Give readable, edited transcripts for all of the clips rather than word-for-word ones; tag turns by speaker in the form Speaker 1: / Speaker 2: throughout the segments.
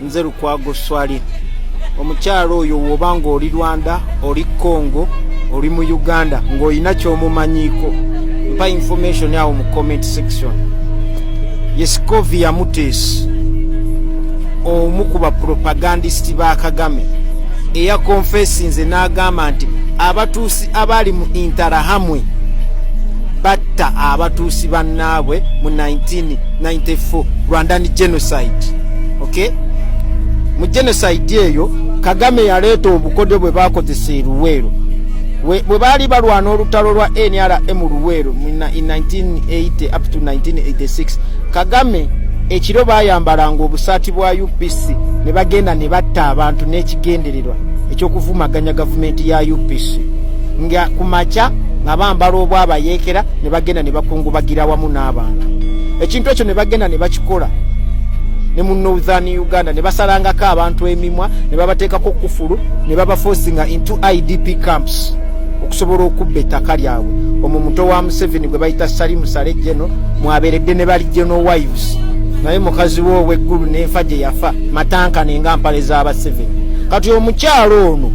Speaker 1: nze Lukwago Swali. Omukyalo oyo wobanga oli Rwanda, oli Congo, oli mu Uganda ng'olina ky'omumanyiko, mpa information yawo mu comment section. Ye Scovia Muteesi, omu ku ba propagandist ba Kagame, eya confessinze n'agamba nti abatuusi abali mu Intarahamwe batta abatuusi bannaabwe mu 1994 Rwandan genocide. Okay? Mu genocide eyo Kagame yaleeta obukode bwe bakozesa e Luweero bwe baali balwana olutalo lwa NRM Luweero in 1980 up to 1986. Kagame ekiro bayambalanga obusaati bwa UPC ne bagenda ne batta abantu n'ekigendererwa ekyokuvumaganya gavumenti ya UPC nga kumacha nga bambala obwabayekera ne bagenda ne bakungubagira wamu n'abantu. Ekintu ekyo ne bagenda ne bakikola ne mu Northern Uganda ne basalangako abantu emimwa ne babateekako kufulu ne babaforcinga into IDP camps okusobola okubba ettaka lyabwe. Omwo muto wa Museveni gwe bayita Salimu Salejjeno mwaberedde ne bali General Wives, naye mukazi wo w'eggulu n'enfa gye yafa matanka nenga mpale z'Abaseveni. Kati omukyalo ono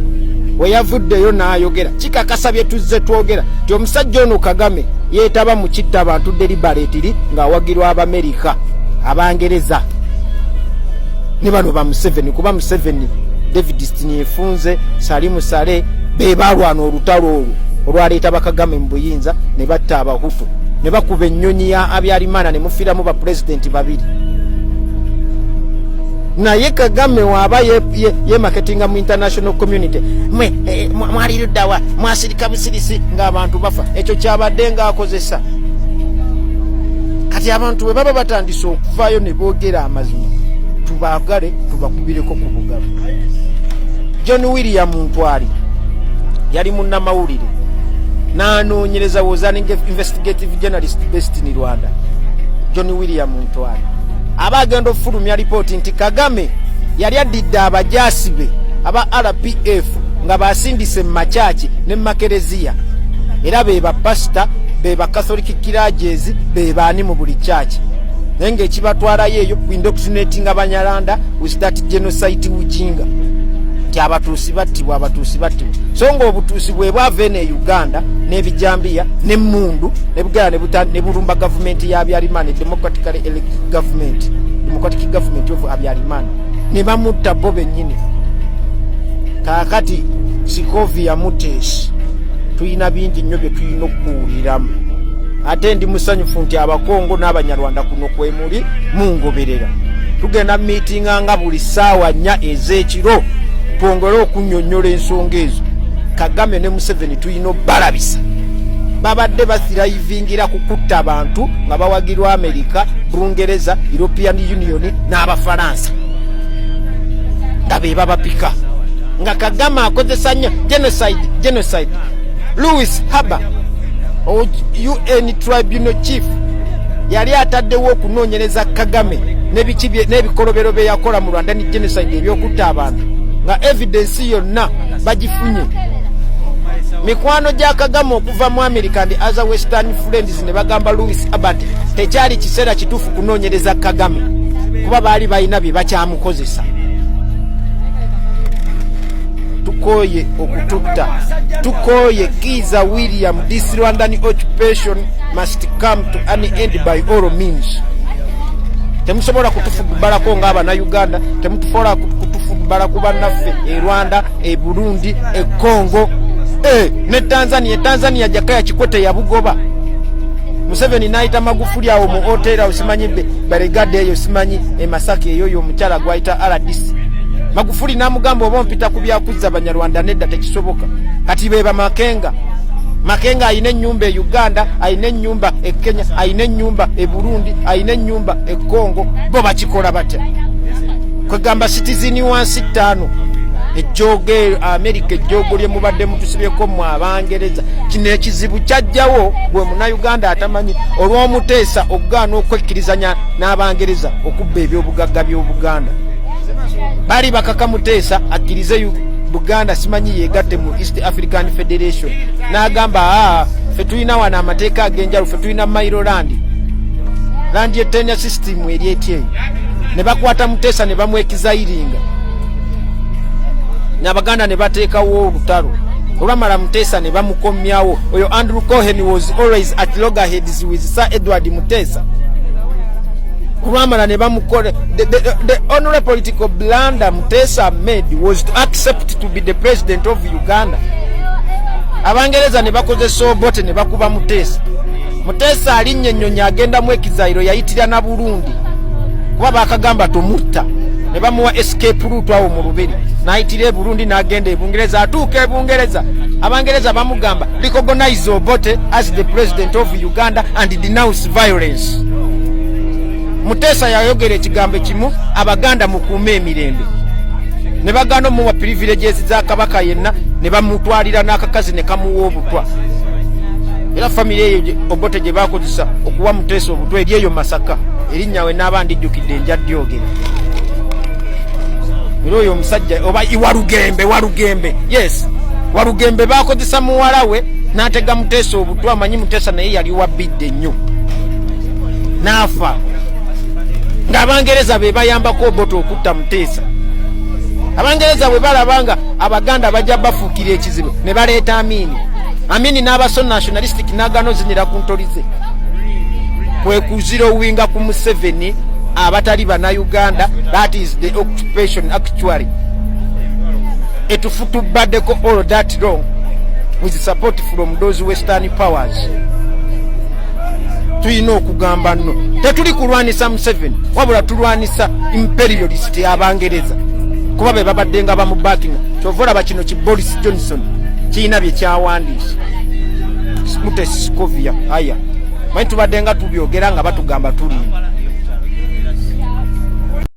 Speaker 1: we yavuddeyo n'ayogera kikakasa bye tuzze twogera ti omusajja ono Kagame yeetaba mu kitta abantu deliberately ng'awagirwa Abamerika, Abangereza ne bano ba Museveni, kuba Museveni David Stinyefunze, Salimu Sale be balwana olutalo olwo olwaleeta Bakagame mu buyinza ne batta Abahutu ne bakuba ennyonyi ya Habyarimana ne mufiiramu ba pulezidenti babiri. Naye Kagame waba ye marketinga mu international community mwali luddawa mwasirika busirisi ng'abantu bafa, ekyo kyabadde ng'akozesa. Kati abantu bwe baba batandise okuvaayo ne boogera amazima tubaagale tubakubireko ku bugabo. John William Ntwali yali munnamawulire n'anoonyereza wozaning investigative journalist based in Rwanda. John William Ntwali aba agenda okufulumya lipooti nti Kagame yali addidde abajaasi be aba RPF nga basindise mu makyaki ne makereziya, era be bapasita be ba Catholic clergies be baani mu buli kyaki, naye ng'ekibatwalayo eyo indoctrinating Abanyarwanda with that genocide ujinga ti abatuusi battibwa, abatuusi battibwa. So ng'obutuusi bwe bwava ne Uganda n'ebijambiya ne Mundu ne Buganda ne bulumba gavumenti ya Habyarimana, democratic government of Habyarimana ne bamutta bo bennyini. Kaakati Scovia Muteesi tuyina bingi nnyo bye tuyina okuwuliramu, ate ndi musanyufu nti Abakongo n'Abanyarwanda kuno kwemuli mungoberera. Tugenda meetinga nga buli ssaawa 4 ez'ekiro twongere okunnyonnyola ensonga ezo. Kagame ne Museveni tuyina obbalabisa. Babadde basirayivingira kukutta abantu nga bawagirwa Amerika, Bungereza, European Union n'Abafalansa nga be babapika, nga Kagame akozesa nnyo genocide. Louis Haba UN Tribunal Chief yali ataddewo okunoonyereza Kagame n'ebikolobero bye yakola mu Rwanda ni genocide ebyokutta abantu nga evidence yonna bagifunye. Mikwano gya Kagame okuva mu America and other western friends ne bagamba Louis Abbott tekyali kiseera kituufu kunoonyereza Kagame kuba baali balina bye bakyamukozesa. Tukoye okututta, tukoye Kiza William, this Rwandan occupation must come to an end by all means. Temusobola kutufubalako ng'Abana Uganda, temutufola kutufubala ku bannaffe e Rwanda, e Burundi, e Congo, ne Tanzania. Tanzania Jakaya Kikwete yabugoba. Museveni n'ayita Magufuli awo mu hotel osimanyi Beregadde eyo simanyi e Masaka eyo omukyala gwayita RDC. Magufuli n'amugamba oba mpita ku byakuzza Abanyarwanda nedda tekisoboka. Kati be Makenga ayina ennyumba e Uganda, ayina ennyumba e Kenya, ayina ennyumba e Burundi, ayina ennyumba e Congo, bo bakikola batya? Kwegamba citizen wansi 5 ejjooge America ejjoogo lye mubadde mutusibyeko mu Abangereza. Kino ekizibu kyajjawo gwe Munnayuganda atamanyi olw'omuteesa okugaana okwekkirizanya n'Abangereza okubba ebyobugagga by'Obuganda. Bali bakaka Muteesa akkirize Buganda simanyi yegatte mu East African Federation n'agamba ffe tulina wano amateeka ag'enjawulo, ffe tulina Mailoland land tenure system eri etyeyo ne bakwata Muteesa ne bamwekizairinga n'Abaganda ne bateekawo olutalo olwamala Muteesa ne bamukomyawo. Oyo Andrew Cohen was always at loggerheads with Sir Edward Muteesa. Olwamala ne bamukole the only political blunder Muteesa made was to accept to be the president of Uganda. Abangereza ne bakozesa obote ne bakuba Muteesa. Muteesa alinnya ennyonyi agenda mu ekizairo yayitira na Burundi kuba bakagamba tumutta ne bamuwa escape route awo mu Lubiri n'ayitira e Burundi n'agenda e Bungereza atuuka e Bungereza Abangereza bamugamba recognize Obote as the president of Uganda and denounce violence. Muteesa yayogera ekigambo kimu Abaganda mukuume emirembe ne baganda omuwa privileges za Kabaka yenna ne bamutwalira n'akakazi ne kamuwa obutwa. Era family eyo Obote gye bakozesa okuwa Muteesa obutwa eri eyo Masaka erinnya we n'abandijjukidde enjaddyoogera. Era oyo omusajja oba Walugembe yes Walugembe bakozesa muwala we n'atega Muteesa obutwa. Amanyi Muteesa naye yali wabidde nnyo n'afa ng'Abangereza be bayambako Obote okutta Muteesa. Abangereza bwe balabanga Abaganda bajja bafuukira ekizibu ne baleeta Amini n'abaso nationalistic n'aganozinira ku ntolize kwe kuzira owinga ku Museveni abatali bana Uganda. That is the occupation actually. Etufutubaddeko all that wrong with support from those western powers. Tuyina okugamba nno tetuli kulwanisa Museveni wabula tulwanisa imperialist Abangereza kuba be babadde nga bamubakinga. Kyovola bakino ki Boris Johnson kiina bye kyawandiisa Muteesi Scovia aya manyi tubadde nga tubyogera nga batugamba tulimba